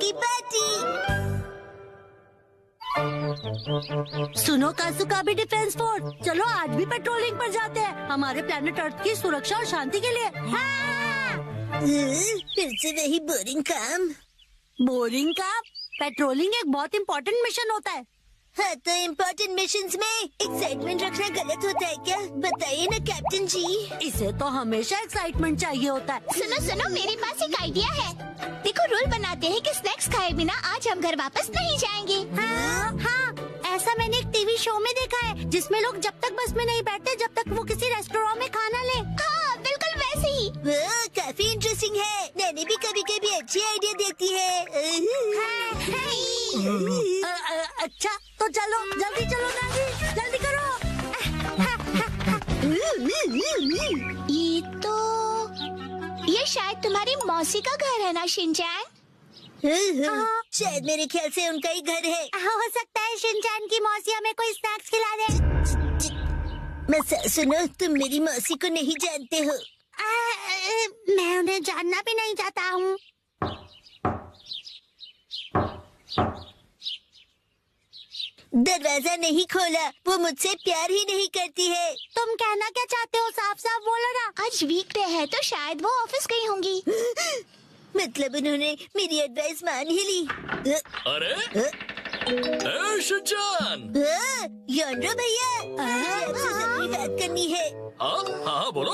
होगी पार्टी। सुनो कासुका भी डिफेंस फोर्स, चलो आज भी पेट्रोलिंग पर जाते हैं हमारे प्लेनेट अर्थ की सुरक्षा और शांति के लिए। हाँ। फिर से वही बोरिंग काम। बोरिंग काम? पेट्रोलिंग एक बहुत इम्पोर्टेंट मिशन होता है। हाँ, तो इम्पोर्टेंट मिशंस में एक्साइटमेंट रखना गलत होता है क्या? बताइए ना कैप्टन जी। इसे तो हमेशा एक्साइटमेंट चाहिए होता है। सुनो सुनो, मेरे पास एक आइडिया है। देखो, रूल बनाते हैं कि स्नैक्स खाए बिना आज हम घर वापस नहीं जाएंगे। हाँ, ऐसा मैंने एक टीवी शो में देखा है जिसमें लोग जब तक बस में नहीं बैठते जब तक वो किसी रेस्टोरेंट में खाना ले। हाँ, बिल्कुल वैसे ही। काफी इंटरेस्टिंग है। मैंने भी कभी कभी अच्छी आइडिया देती है। अच्छा तो चलो, जल्दी चलो नानी, जल्दी करो। ये शायद तुम्हारी मौसी का घर है ना शिनचैन? शायद मेरे ख्याल से उनका ही घर है। हो सकता है शिनचैन की मौसी हमें कोई स्नैक्स खिला दे। मैं सुनो, तुम मेरी मौसी को नहीं जानते हो। मैं उन्हें जानना भी नहीं चाहता हूँ। दरवाजा नहीं खोला, वो मुझसे प्यार ही नहीं करती है। तुम कहना क्या चाहते हो? साफ साफ बोलो ना। आज वीकडे है तो शायद वो ऑफिस गई होंगी। मतलब उन्होंने मेरी एडवाइस मान ही ली। अरे शिनचैन, योंडो भैया, आपसे जरूरी बात करनी है। हाँ हाँ बोलो।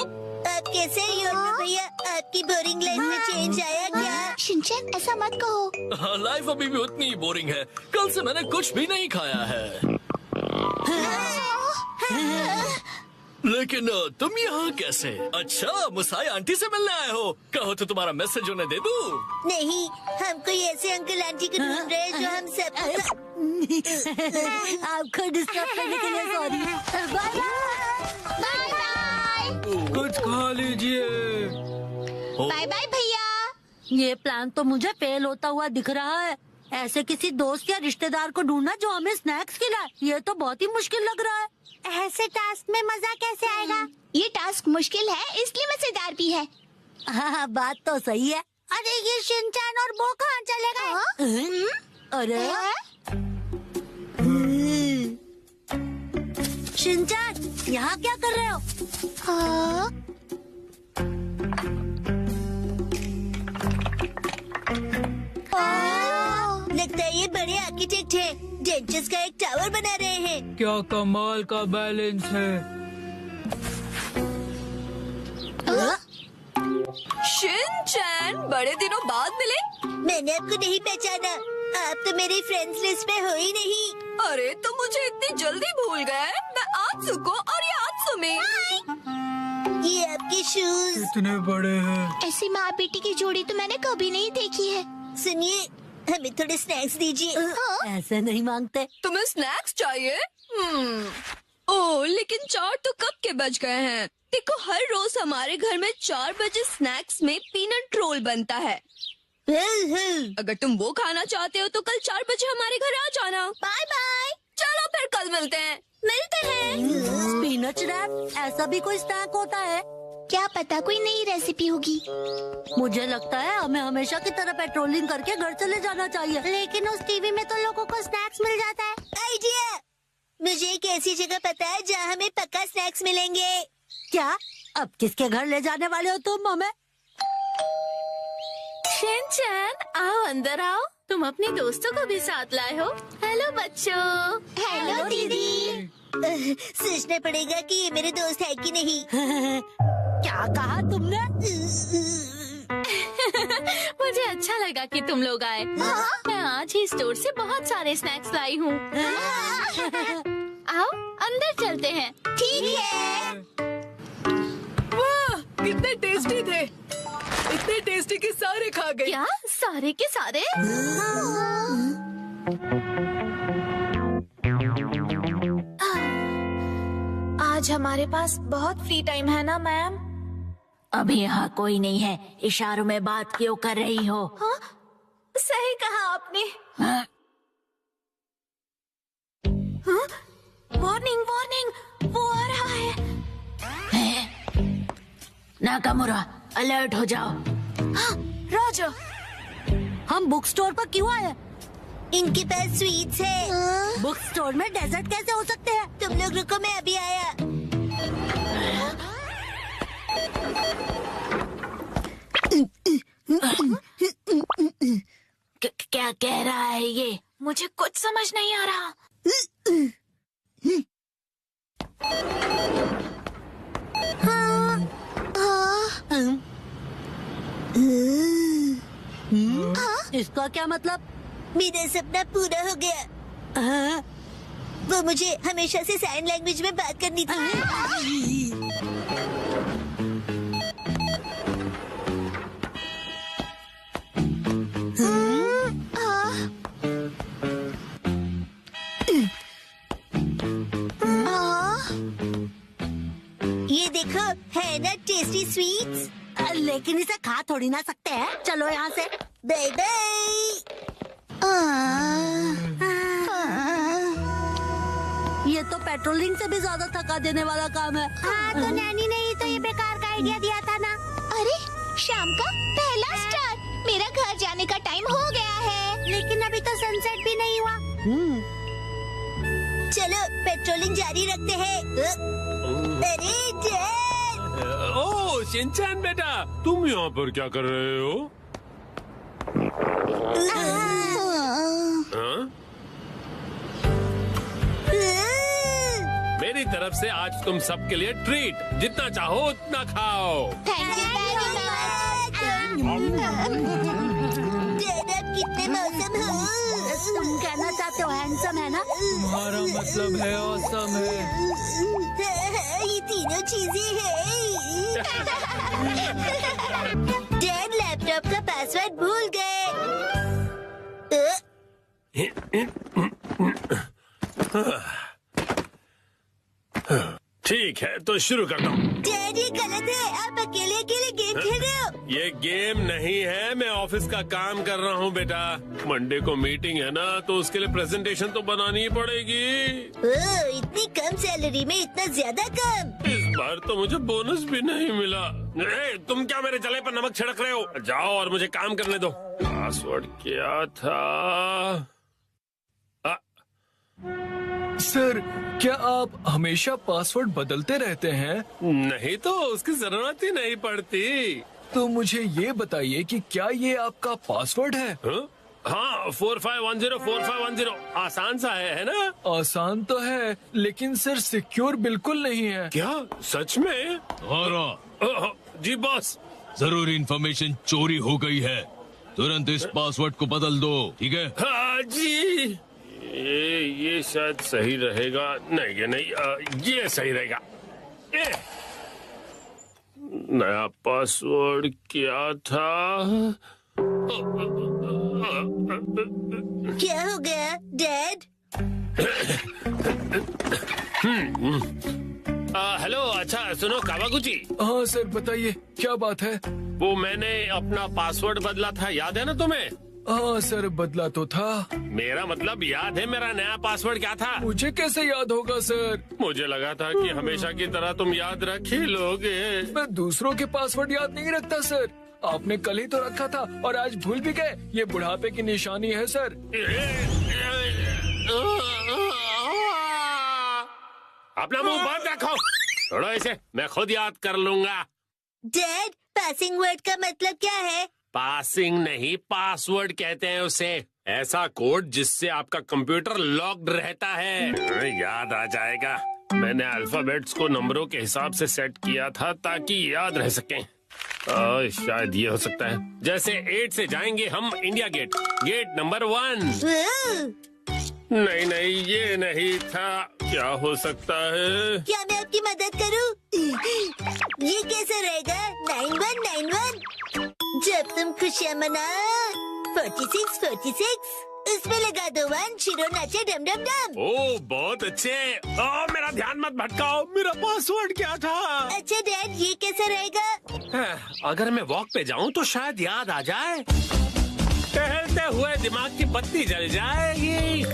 आप कैसे हैं योंडो भैया? आपकी बोरिंग लाइफ में चेंज आया क्या? शिनचैन, ऐसा मत कहो। लाइफ अभी भी उतनी ही बोरिंग है। कल से मैंने कुछ भी नहीं खाया है। लेकिन तुम यहाँ कैसे? अच्छा, मुसाई आंटी से मिलने आए हो। कहो तो तुम्हारा मैसेज उन्हें दे दूँ? नहीं, हम कोई ऐसे अंकल आंटी को ढूंढ रहे हैं जो हम सब। आपको डिस्टर्ब करने के लिए सॉरी। Bye bye bye. कुछ खा लीजिए। बाय बाय भैया। ये प्लान तो मुझे फेल होता हुआ दिख रहा है। ऐसे किसी दोस्त या रिश्तेदार को ढूंढना जो हमें स्नैक्स खिलाए, ये तो बहुत ही मुश्किल लग रहा है। ऐसे टास्क में मजा कैसे आएगा? ये टास्क मुश्किल है इसलिए मजेदार भी है। हाँ, बात तो सही है। अरे ये शिनचैन और वो कहाँ चले गए? अरे शिनचैन, यहाँ क्या कर रहे हो? लगता है ये बड़े आर्किटेक्ट हैं। डेंचर्स का एक टावर बना रहे हैं। क्या कमाल का बैलेंस है। शिनचैन, बड़े दिनों बाद मिले। मैंने आपको नहीं पहचाना। आप तो मेरी फ्रेंड्स लिस्ट में हो ही नहीं। अरे तुम मुझे इतनी जल्दी भूल गए। मैं आत्सुको और ये आत्सुमी। ये आपके शूज। इतने बड़े हैं। ऐसी माँ बेटी की जोड़ी तो मैंने कभी नहीं देखी है। सुनिए, हमें थोड़े स्नैक्स दीजिए। ऐसे नहीं मांगते। तुम्हें स्नैक्स चाहिए? ओह, लेकिन 4 तो कब के बज गए हैं। देखो, हर रोज हमारे घर में 4 बजे स्नैक्स में पीनट रोल बनता है। अगर तुम वो खाना चाहते हो तो कल 4 बजे हमारे घर आ जाना। Bye bye. चलो फिर कल मिलते हैं। मिलते हैं। स्पिनच रैप, ऐसा भी कोई स्नैक होता है? क्या पता कोई नई रेसिपी होगी। मुझे लगता है हमें हमेशा की तरह पेट्रोलिंग करके घर चले जाना चाहिए। लेकिन उस टीवी में तो लोगों को स्नैक्स मिल जाता है। आइडिया! मुझे एक ऐसी जगह पता है जहाँ हमें पक्का स्नैक्स मिलेंगे। क्या? अब किसके घर ले जाने वाले हो तुम हमें? शिनचैन, आओ अंदर आओ। तुम अपने दोस्तों को भी साथ लाए हो। हेलो बच्चों। हेलो दीदी। सोचना पड़ेगा कि ये मेरे दोस्त है कि नहीं। क्या कहा तुमने? मुझे अच्छा लगा कि तुम लोग आए। मैं आज ही स्टोर से बहुत सारे स्नैक्स लाई हूँ। आओ अंदर चलते हैं। ठीक है। वाह, कितने टेस्टी थे। इतने टेस्टी कि सारे खा गए। क्या सारे के सारे? आज हमारे पास बहुत फ्री टाइम है ना मैम? अभी यहाँ कोई नहीं है। इशारों में बात क्यों कर रही हो? हाँ, सही कहा आपने। हाँ? वार्निंग वार्निंग, वो आ रहा है। नाकामुरा, अलर्ट हो जाओ। हाँ, रॉजर। हम बुक स्टोर पर क्यों आए? इनके पास स्वीट्स है। बुक स्टोर में डेजर्ट कैसे हो सकते हैं? तुम लोग रुको, मैं अभी आया। क्या कह रहा है ये? मुझे कुछ समझ नहीं आ रहा। इसका क्या मतलब? मेरा सपना पूरा हो गया। हाँ? वो मुझे हमेशा से साइन लैंग्वेज में बात करनी थी। ये देखो, है ना टेस्टी स्वीट्स। लेकिन इसे खा थोड़ी ना सकते हैं। चलो यहाँ से। Bye bye. ये तो पेट्रोलिंग से भी ज्यादा थका देने वाला काम है। हाँ, तो नैनी ने ही तो ये बेकार का आइडिया दिया था ना। अरे शाम का पहला स्टार। मेरा घर जाने का टाइम हो गया है। लेकिन अभी तो सनसेट भी नहीं हुआ। चलो पेट्रोलिंग जारी रखते हैं। अरे डैड! ओह शिनचैन बेटा, तुम यहाँ पर क्या कर रहे हो? हाँ? मेरी तरफ से आज तुम सबके लिए ट्रीट, जितना चाहो उतना खाओ। Thank you very much. Dad, आप कितने मौसम हो। तुम कहना चाहते हो हैंडसम है ना? तुम्हारा मतलब है ऑसम है। ये तीनों चीजें हैं। डैड लैपटॉप का पासवर्ड भूल गए। ठीक है तो शुरू करता हूँ। डैड, ये गलत है। आप अकेले अकेले गेम खेल रहे हो। ये गेम नहीं है, मैं ऑफिस का काम कर रहा हूँ बेटा। मंडे को मीटिंग है ना, तो उसके लिए प्रेजेंटेशन तो बनानी ही पड़ेगी। ओह, इतनी कम सैलरी में इतना ज्यादा काम। इस बार तो मुझे बोनस भी नहीं मिला। तुम क्या मेरे जले पर नमक छिड़क रहे हो? जाओ और मुझे काम करने दो। पासवर्ड क्या था? सर, क्या आप हमेशा पासवर्ड बदलते रहते हैं? नहीं तो उसकी जरूरत ही नहीं पड़ती। तो मुझे ये बताइए कि क्या ये आपका पासवर्ड है? हाँ, 45104510 आसान सा है ना? आसान तो है, लेकिन सर सिक्योर बिल्कुल नहीं है। क्या सच में? जी बॉस। जरूरी इंफॉर्मेशन चोरी हो गई है, तुरंत इस पासवर्ड को बदल दो, ठीक है? हाँ जी। ये शायद सही रहेगा। नहीं ये नहीं, ये सही रहेगा। नया पासवर्ड क्या था? क्या हो गया डैड? हेलो, अच्छा सुनो कावागुची। हाँ सर, बताइए क्या बात है? वो मैंने अपना पासवर्ड बदला था, याद है ना तुम्हें? हाँ सर, बदला तो था। मेरा मतलब याद है मेरा नया पासवर्ड क्या था? मुझे कैसे याद होगा सर? मुझे लगा था कि हमेशा की तरह तुम याद रख ही लोगे। मैं दूसरों के पासवर्ड याद नहीं रखता सर। आपने कल ही तो रखा था और आज भूल भी गए। ये बुढ़ापे की निशानी है सर। अपना मुंह बंद रखो। छोड़ो इसे, मैं खुद याद कर लूंगा। डैड, पासिंग वर्ड का मतलब क्या है? पासिंग नहीं, पासवर्ड कहते हैं उसे। ऐसा कोड जिससे आपका कंप्यूटर लॉक्ड रहता है। याद आ जाएगा। मैंने अल्फाबेट्स को नंबरों के हिसाब से सेट किया था ताकि याद रह सकें। शायद ये हो सकता है। जैसे 8 से जाएंगे हम इंडिया गेट, गेट नंबर 1। नहीं नहीं, ये नहीं था। क्या हो सकता है? क्या मैं आपकी मदद करूं? ये कैसे रहेगा? 9191। जब तुम खुशियाँ मना 46 उसमें लगा दो 1, शिरो नाचे डम डम डम। ओह बहुत अच्छे। मेरा ध्यान मत भटकाओ, मेरा पासवर्ड क्या था? अच्छा डैड, ये कैसे रहेगा? अगर मैं वॉक पे जाऊं तो शायद याद आ जाए। टहलते हुए दिमाग की बत्ती जल जाएगी।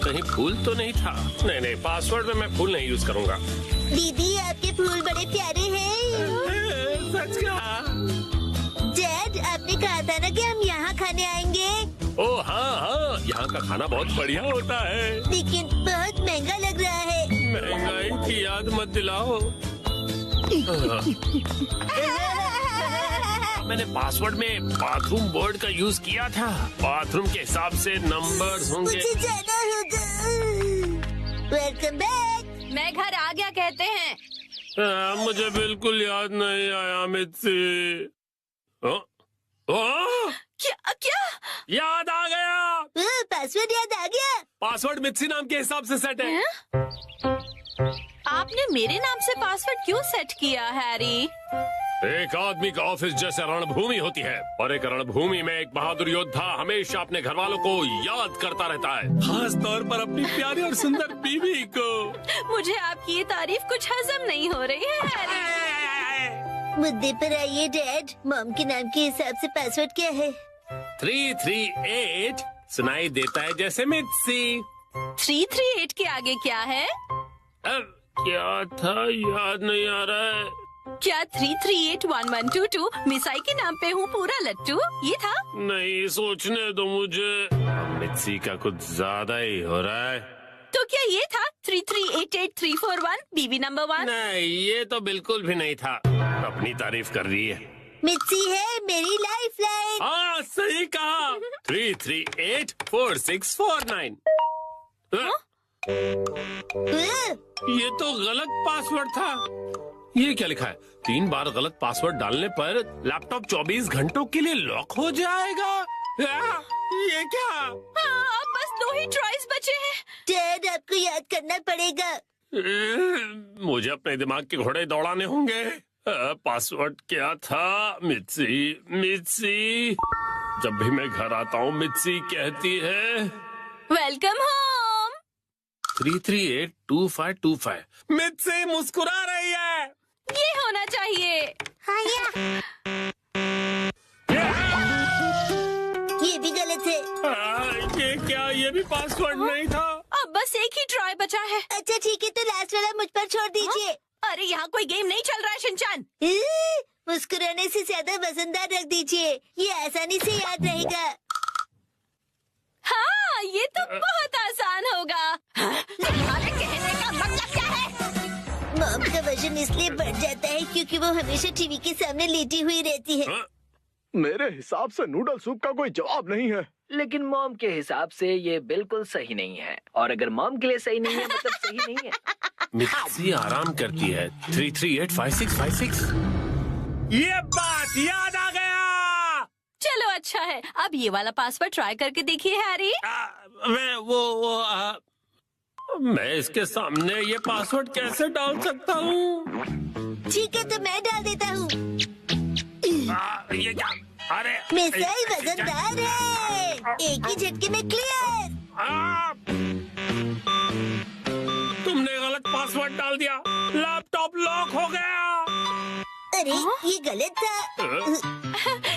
कहीं फूल तो नहीं था? नहीं नहीं, पासवर्ड में मैं फूल नहीं यूज करूंगा। दीदी, आपके फूल बड़े प्यारे हैं। सच कहा। डैड, आपने कहा था ना कि आपका खाना बहुत बढ़िया होता है। लेकिन बहुत महंगा लग रहा है। महंगाई की याद मत दिलाओ। मैंने पासवर्ड में बाथरूम वर्ड का यूज किया था। बाथरूम के हिसाब से नंबर्स होंगे। मुझे जाना होगा। Welcome back. मैं घर आ गया कहते हैं। मुझे बिल्कुल याद नहीं आया मित्सी। क्या क्या? याद आ गया। पासवर्ड याद आ गया। पासवर्ड मित्सी नाम के हिसाब से सेट है। आपने मेरे नाम से पासवर्ड क्यों सेट किया हैरी? एक आदमी का ऑफिस जैसे रणभूमि होती है और एक रणभूमि में एक बहादुर योद्धा हमेशा अपने घर वालों को याद करता रहता है, खास तौर पर अपनी प्यारी और सुंदर बीवी को। मुझे आपकी ये तारीफ कुछ हजम नहीं हो रही है हैरी। मुद्दे पर आइए डैड। मॉम के नाम के हिसाब से पासवर्ड क्या है? 338 सुनाई देता है जैसे मित्सी। 338 के आगे क्या है? क्या था याद नहीं आ रहा है। क्या 3381122 मिसाई के नाम पे हूँ पूरा लट्टू ये था? नहीं सोचने दो मुझे। मित्सी का कुछ ज्यादा ही हो रहा है। तो क्या ये था 3388341 बीवी नंबर 1? नहीं ये तो बिल्कुल भी नहीं था। अपनी तारीफ कर रही है। मिर्ची है मेरी लाइफ लाइन। हाँ सही कहा। 3384649। ये तो गलत पासवर्ड था। ये क्या लिखा है? 3 बार गलत पासवर्ड डालने पर लैपटॉप 24 घंटों के लिए लॉक हो जाएगा। ये क्या? अब बस 2 ही ट्राइज बचे हैं। डैड आपको याद करना पड़ेगा। मुझे अपने दिमाग के घोड़े दौड़ाने होंगे। पासवर्ड क्या था? मित्सी मित्सी। जब भी मैं घर आता हूँ मित्सी कहती है वेलकम होम। 3382525। मित्सी मुस्कुरा रही है। ये होना चाहिए। ये भी गलत है। ये क्या? ये भी पासवर्ड नहीं था। अब बस एक ही ट्राई बचा है। अच्छा ठीक है तो लास्ट वाला मुझ पर छोड़ दीजिए। अरे यहाँ कोई गेम नहीं चल रहा है शिनचान। मुस्कुराने से ज्यादा वजनदार रख दीजिए। ये आसानी से याद रहेगा। हाँ ये तो बहुत आसान होगा। तुम्हारे कहने का मतलब क्या है? मॉम का वजन इसलिए बढ़ जाता है क्योंकि वो हमेशा टीवी के सामने लेटी हुई रहती है। मेरे हिसाब से नूडल सूप का कोई जवाब नहीं है। लेकिन मॉम के हिसाब से ये बिल्कुल सही नहीं है, और अगर मॉम के लिए सही नहीं है मतलब सही नहीं है। मित्सी आराम करती है। 3385656। ये बात याद आ गया। चलो अच्छा है, अब ये वाला पासवर्ड ट्राई करके देखिए हैरी। मैं इसके सामने ये पासवर्ड कैसे डाल सकता हूँ? ठीक है तो मैं डाल देता हूँ। ये क्या? अरे मिसाइल वजनदार है। एक ही झटके में क्लियर। तुमने गलत पासवर्ड डाल दिया। लैपटॉप लॉक हो गया। अरे ये गलत था।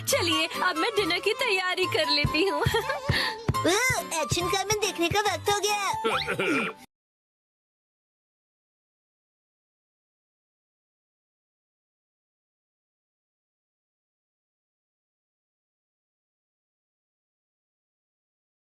चलिए अब मैं डिनर की तैयारी कर लेती हूँ। एक्शन का मैं देखने का वक्त हो गया।